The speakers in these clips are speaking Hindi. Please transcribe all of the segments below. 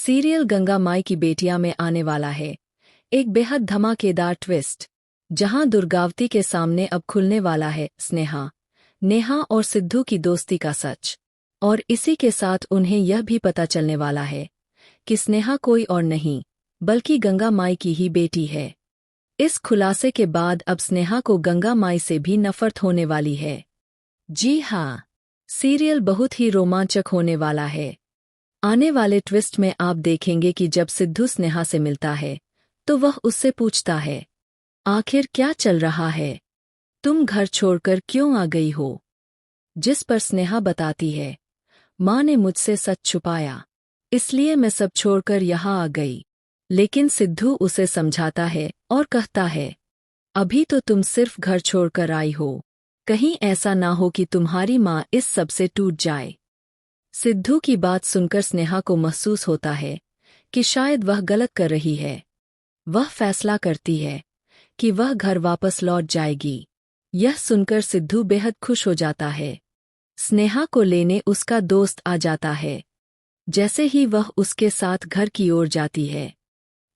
सीरियल गंगा माई की बेटियां में आने वाला है एक बेहद धमाकेदार ट्विस्ट, जहां दुर्गावती के सामने अब खुलने वाला है स्नेहा, नेहा और सिद्धू की दोस्ती का सच। और इसी के साथ उन्हें यह भी पता चलने वाला है कि स्नेहा कोई और नहीं बल्कि गंगा माई की ही बेटी है। इस खुलासे के बाद अब स्नेहा को गंगा माई से भी नफरत होने वाली है। जी हाँ, सीरियल बहुत ही रोमांचक होने वाला है। आने वाले ट्विस्ट में आप देखेंगे कि जब सिद्धू स्नेहा से मिलता है तो वह उससे पूछता है, आखिर क्या चल रहा है, तुम घर छोड़कर क्यों आ गई हो? जिस पर स्नेहा बताती है, माँ ने मुझसे सच छुपाया, इसलिए मैं सब छोड़कर यहाँ आ गई। लेकिन सिद्धू उसे समझाता है और कहता है, अभी तो तुम सिर्फ घर छोड़कर आई हो, कहीं ऐसा ना हो कि तुम्हारी माँ इस सब से टूट जाए। सिद्धू की बात सुनकर स्नेहा को महसूस होता है कि शायद वह गलत कर रही है। वह फैसला करती है कि वह घर वापस लौट जाएगी। यह सुनकर सिद्धू बेहद खुश हो जाता है। स्नेहा को लेने उसका दोस्त आ जाता है। जैसे ही वह उसके साथ घर की ओर जाती है,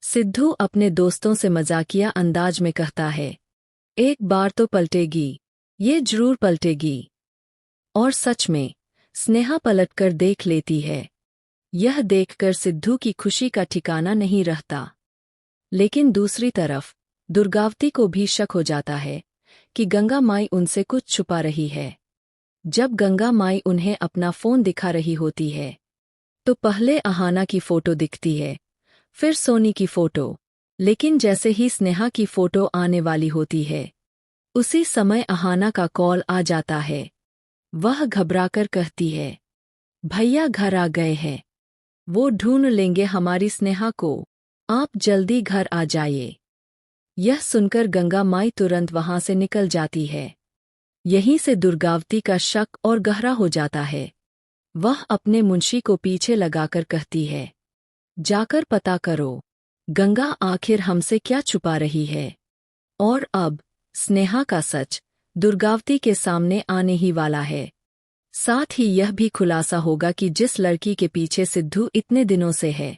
सिद्धू अपने दोस्तों से मजाकिया अंदाज में कहता है, एक बार तो पलटेगी, ये जरूर पलटेगी। और सच में स्नेहा पलटकर देख लेती है। यह देखकर सिद्धू की खुशी का ठिकाना नहीं रहता। लेकिन दूसरी तरफ दुर्गावती को भी शक हो जाता है कि गंगा माई उनसे कुछ छुपा रही है। जब गंगा माई उन्हें अपना फोन दिखा रही होती है तो पहले अहाना की फोटो दिखती है, फिर सोनी की फोटो। लेकिन जैसे ही स्नेहा की फोटो आने वाली होती है, उसी समय अहाना का कॉल आ जाता है। वह घबराकर कहती है, भैया घर आ गए हैं, वो ढूंढ लेंगे हमारी स्नेहा को, आप जल्दी घर आ जाइए। यह सुनकर गंगा माई तुरंत वहां से निकल जाती है। यहीं से दुर्गावती का शक और गहरा हो जाता है। वह अपने मुंशी को पीछे लगाकर कहती है, जाकर पता करो, गंगा आखिर हमसे क्या छुपा रही है। और अब स्नेहा का सच दुर्गावती के सामने आने ही वाला है। साथ ही यह भी खुलासा होगा कि जिस लड़की के पीछे सिद्धू इतने दिनों से है,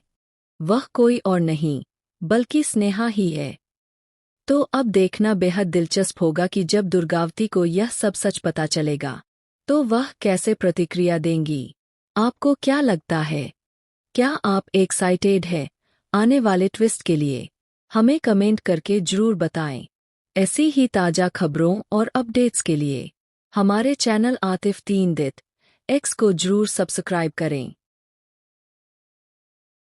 वह कोई और नहीं बल्कि स्नेहा ही है। तो अब देखना बेहद दिलचस्प होगा कि जब दुर्गावती को यह सब सच पता चलेगा तो वह कैसे प्रतिक्रिया देंगी। आपको क्या लगता है? क्या आप एक्साइटेड है आने वाले ट्विस्ट के लिए? हमें कमेंट करके जरूर बताएं। ऐसी ही ताज़ा खबरों और अपडेट्स के लिए हमारे चैनल आतिफ 3 दित एक्स को जरूर सब्सक्राइब करें।